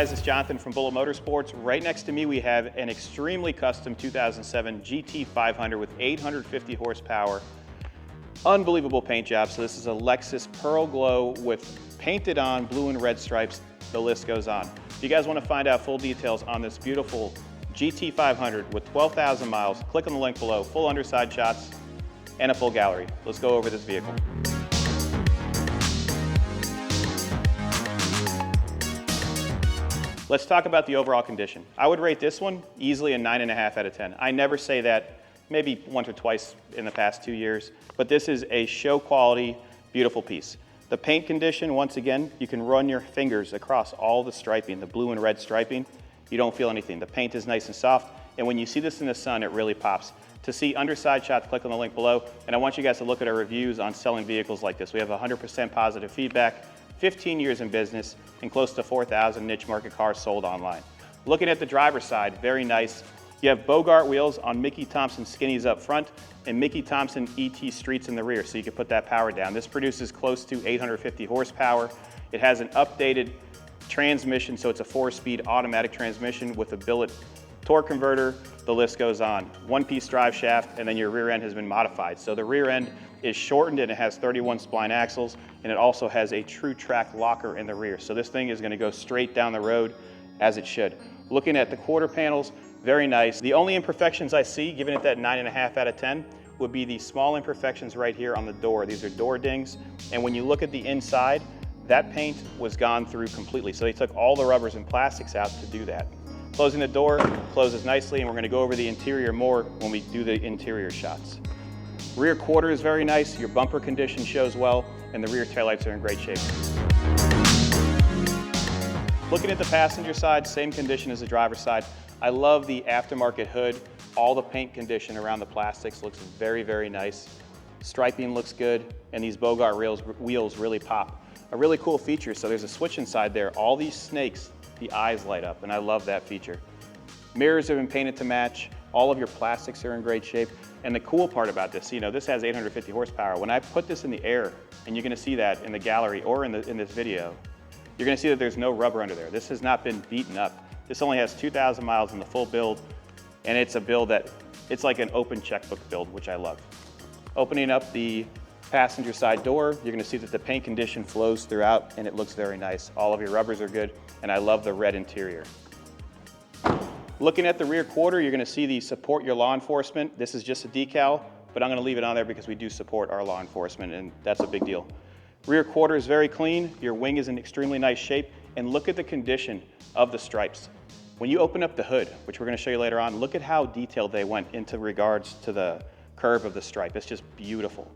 guys, it's Jonathan from Bullet Motorsports. Right next to me we have an extremely custom 2007 GT500 with 850 horsepower. Unbelievable paint job. So this is a Lexus Pearl Glow with painted on blue and red stripes. The list goes on. If you guys want to find out full details on this beautiful GT500 with 12,000 miles, click on the link below. Full underside shots and a full gallery. Let's go over this vehicle. Let's talk about the overall condition. I would rate this one easily a 9.5 out of 10. I never say that, maybe once or twice in the past 2 years, but this is a show quality, beautiful piece. The paint condition, once again, you can run your fingers across all the striping, the blue and red striping. You don't feel anything. The paint is nice and soft, and when you see this in the sun, it really pops. To see underside shots, click on the link below, and I want you guys to look at our reviews on selling vehicles like this. We have 100% positive feedback, 15 years in business, and close to 4,000 niche market cars sold online. Looking at the driver's side, very nice. You have Bogart wheels on Mickey Thompson skinnies up front and Mickey Thompson ET streets in the rear, so you can put that power down. This produces close to 850 horsepower. It has an updated transmission, so it's a 4-speed automatic transmission with a billet torque converter. The list goes on. One-piece drive shaft, and then your rear end has been modified. So the rear end is shortened and it has 31 spline axles, and it also has a true track locker in the rear. So this thing is going to go straight down the road as it should. Looking at the quarter panels, very nice. The only imperfections I see, giving it that 9.5 out of 10, would be the small imperfections right here on the door. These are door dings, and when you look at the inside, that paint was gone through completely. So they took all the rubbers and plastics out to do that. Closing the door, closes nicely, and we're going to go over the interior more when we do the interior shots. Rear quarter is very nice, your bumper condition shows well, and the rear taillights are in great shape. Looking at the passenger side, same condition as the driver's side. I love the aftermarket hood. All the paint condition around the plastics looks very, very nice. Striping looks good, and these Bogart wheels really pop. A really cool feature, so there's a switch inside there. All these snakes, the eyes light up, and I love that feature. Mirrors have been painted to match. All of your plastics are in great shape. And the cool part about this, this has 850 horsepower. When I put this in the air, and you're gonna see that in the gallery or in this video, you're gonna see that there's no rubber under there. This has not been beaten up. This only has 2,000 miles in the full build, and it's a build that, it's like an open checkbook build, which I love. Opening up the passenger side door, you're gonna see that the paint condition flows throughout, and it looks very nice. All of your rubbers are good, and I love the red interior. Looking at the rear quarter, you're gonna see the support your law enforcement. This is just a decal, but I'm gonna leave it on there because we do support our law enforcement, and that's a big deal. Rear quarter is very clean. Your wing is in extremely nice shape, and look at the condition of the stripes. When you open up the hood, which we're gonna show you later on, look at how detailed they went into regards to the curve of the stripe. It's just beautiful.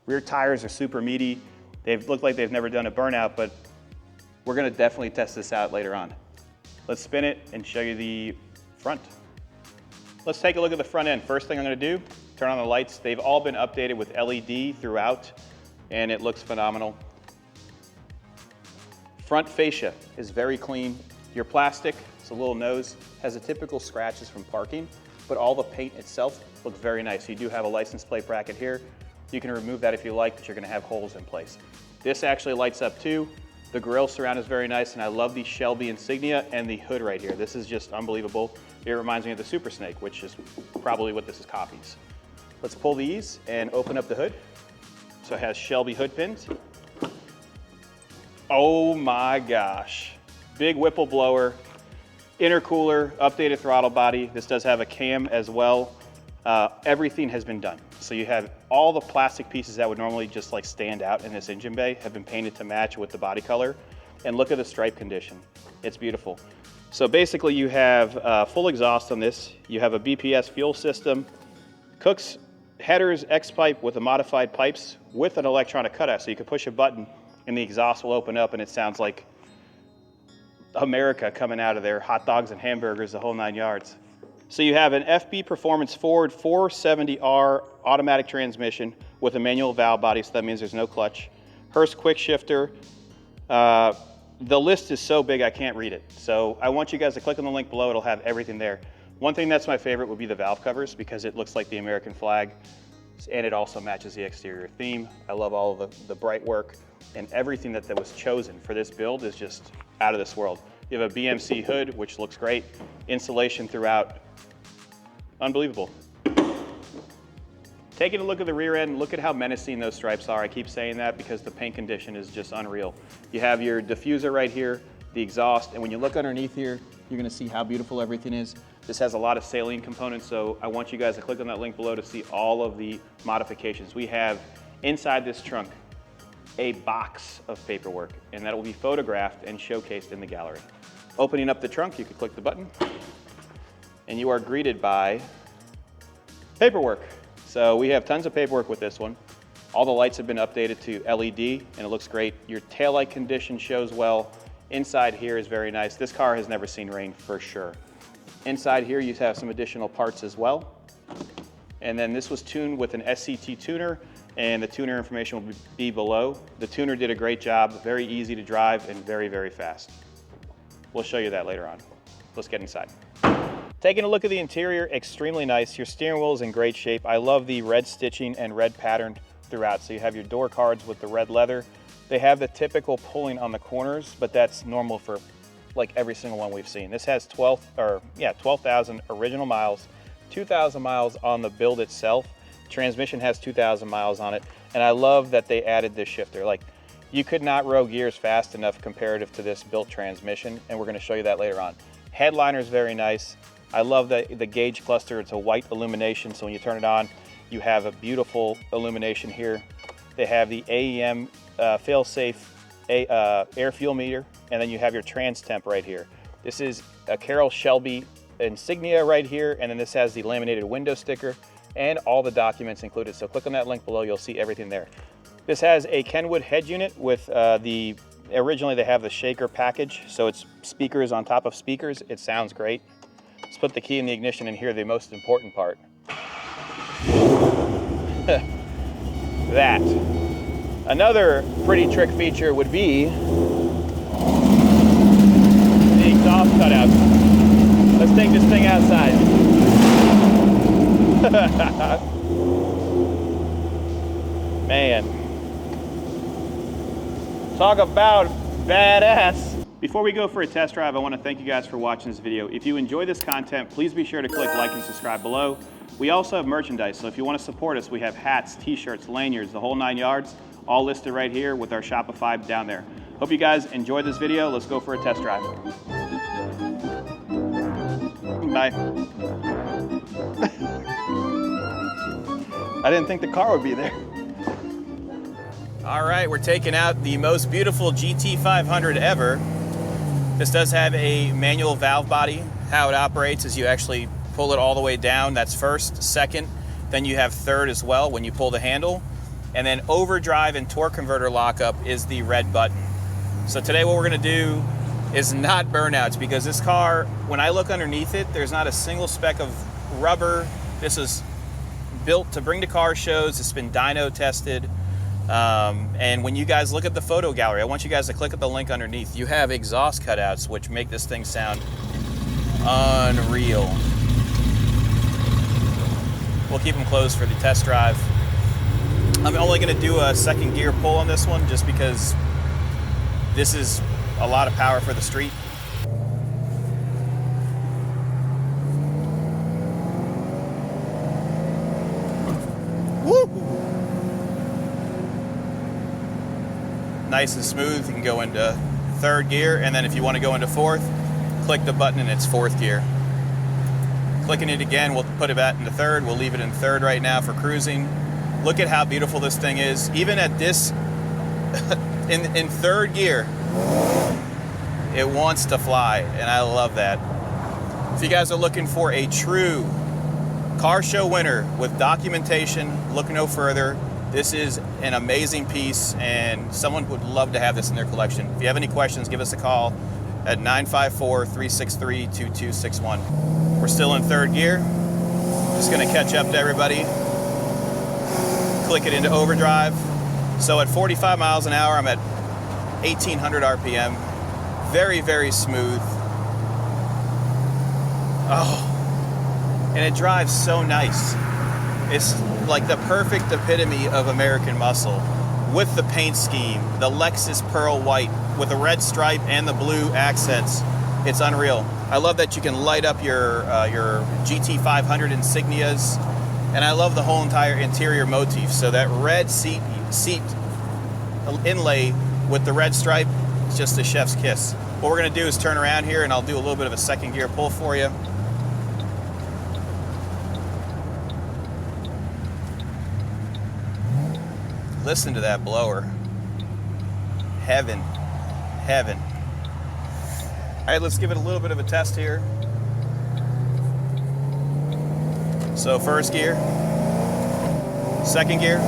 Rear tires are super meaty. They look like they've never done a burnout, but we're gonna definitely test this out later on. Let's spin it and show you the front. Let's take a look at the front end. First thing I'm gonna do, turn on the lights. They've all been updated with LED throughout, and it looks phenomenal. Front fascia is very clean. Your plastic, it's a little nose, has the typical scratches from parking, but all the paint itself looks very nice. You do have a license plate bracket here. You can remove that if you like, but you're gonna have holes in place. This actually lights up too. The grille surround is very nice, and I love the Shelby insignia and the hood right here. This is just unbelievable. It reminds me of the Super Snake, which is probably what this is copies. Let's pull these and open up the hood. So it has Shelby hood pins. Oh my gosh. Big Whipple blower, intercooler, updated throttle body. This does have a cam as well. Everything has been done. So you have all the plastic pieces that would normally just like stand out in this engine bay have been painted to match with the body color. And look at the stripe condition. It's beautiful. So basically you have full exhaust on this. You have a BPS fuel system, Cook's headers, X-pipe with the modified pipes with an electronic cutout. So you can push a button and the exhaust will open up and it sounds like America coming out of there, hot dogs and hamburgers, the whole 9 yards. So you have an FB Performance Ford 470R automatic transmission with a manual valve body, so that means there's no clutch. Hurst quick shifter. The list is so big I can't read it. So I want you guys to click on the link below, it'll have everything there. One thing that's my favorite would be the valve covers because it looks like the American flag and it also matches the exterior theme. I love all of the bright work and everything that was chosen for this build is just out of this world. You have a BMC hood, which looks great. Insulation throughout, unbelievable. Taking a look at the rear end, look at how menacing those stripes are. I keep saying that because the paint condition is just unreal. You have your diffuser right here, the exhaust, and when you look underneath here, you're gonna see how beautiful everything is. This has a lot of saline components, so I want you guys to click on that link below to see all of the modifications. We have inside this trunk a box of paperwork, and that will be photographed and showcased in the gallery. Opening up the trunk, you can click the button, and you are greeted by paperwork. So we have tons of paperwork with this one. All the lights have been updated to LED, and it looks great. Your taillight condition shows well. Inside here is very nice. This car has never seen rain for sure. Inside here, you have some additional parts as well. And then this was tuned with an SCT tuner, and the tuner information will be below. The tuner did a great job, very easy to drive and very, very fast. We'll show you that later on. Let's get inside. Taking a look at the interior, extremely nice. Your steering wheel is in great shape. I love the red stitching and red pattern throughout. So you have your door cards with the red leather. They have the typical pulling on the corners, but that's normal for like every single one we've seen. This has 12,000 original miles, 2,000 miles on the build itself. Transmission has 2,000 miles on it. And I love that they added this shifter. Like, you could not row gears fast enough comparative to this built transmission, and we're gonna show you that later on. Headliner is very nice. I love the gauge cluster. It's a white illumination, so when you turn it on, you have a beautiful illumination here. They have the AEM fail-safe air fuel meter, and then you have your trans temp right here. This is a Carroll Shelby insignia right here, and then this has the laminated window sticker and all the documents included. So click on that link below, you'll see everything there. This has a Kenwood head unit with originally they have the shaker package, so it's speakers on top of speakers. It sounds great. Let's put the key in the ignition and hear the most important part. That. Another pretty trick feature would be the exhaust cutouts. Let's take this thing outside. Man. Talk about badass. Before we go for a test drive, I want to thank you guys for watching this video. If you enjoy this content, please be sure to click like and subscribe below. We also have merchandise, so if you want to support us, we have hats, t-shirts, lanyards, the whole 9 yards, all listed right here with our Shopify down there. Hope you guys enjoyed this video. Let's go for a test drive. Bye. I didn't think the car would be there. All right, we're taking out the most beautiful GT500 ever. This does have a manual valve body. How it operates is you actually pull it all the way down. That's first. Second, then you have third as well when you pull the handle. And then overdrive and torque converter lockup is the red button. So today what we're gonna do is not burnouts, because this car, when I look underneath it, there's not a single speck of rubber. This is built to bring to car shows. It's been dyno tested. And when you guys look at the photo gallery, I want you guys to click at the link underneath. You have exhaust cutouts, which make this thing sound unreal. We'll keep them closed for the test drive. I'm only gonna do a second gear pull on this one just because this is a lot of power for the street. Woo! Nice and smooth. You can go into third gear, and then if you want to go into fourth, click the button and it's fourth gear. Clicking it again, we'll put it back into third. We'll leave it in third right now for cruising. Look at how beautiful this thing is. Even at this, in third gear, it wants to fly, and I love that. If you guys are looking for a true car show winner with documentation, look no further. This is an amazing piece, and someone would love to have this in their collection. If you have any questions, give us a call at 954-363-2261. We're still in third gear. Just gonna catch up to everybody. Click it into overdrive. So at 45 miles an hour, I'm at 1800 RPM. Very, very smooth. Oh, and it drives so nice. It's like the perfect epitome of American muscle with the paint scheme, the Lexus pearl white with the red stripe and the blue accents. It's unreal. I love that you can light up your GT500 insignias, and I love the whole entire interior motif. So that red seat inlay with the red stripe is just a chef's kiss. What we're gonna do is turn around here and I'll do a little bit of a second gear pull for you. Listen to that blower. Heaven, heaven. All right, let's give it a little bit of a test here. So first gear, second gear.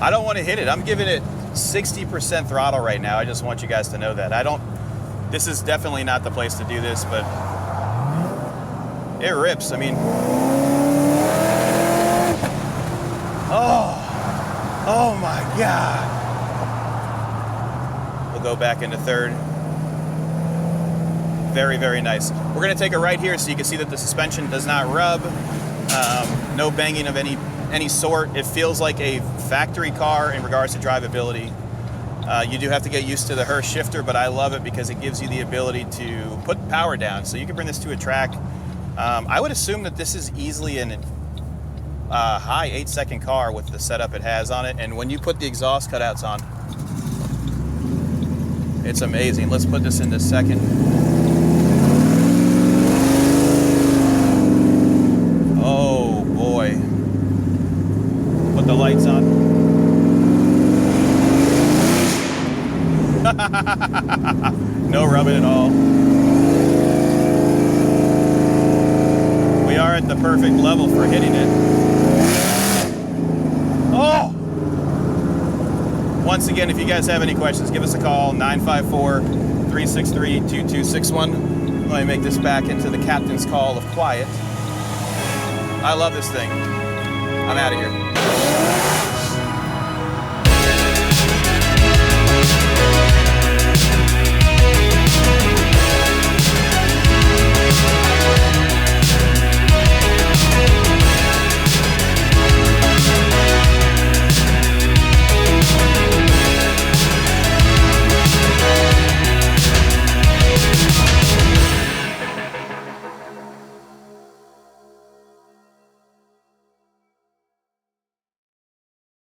I don't want to hit it. I'm giving it 60% throttle right now. I just want you guys to know that. This is definitely not the place to do this, but it rips. I mean, oh my God. We'll go back into third. Very, very nice. We're gonna take a right here so you can see that the suspension does not rub. No banging of any sort. It feels like a factory car in regards to drivability. You do have to get used to the Hurst shifter, but I love it because it gives you the ability to put power down. So you can bring this to a track. I would assume that this is easily an high 8-second car with the setup it has on it. And when you put the exhaust cutouts on, it's amazing. Let's put this into second. Oh boy. Put the lights on. No rubbing at all. We are at the perfect level for hitting it. Oh! Once again, if you guys have any questions, give us a call, 954-363-2261. Let me make this back into the captain's call of quiet. I love this thing. I'm out of here.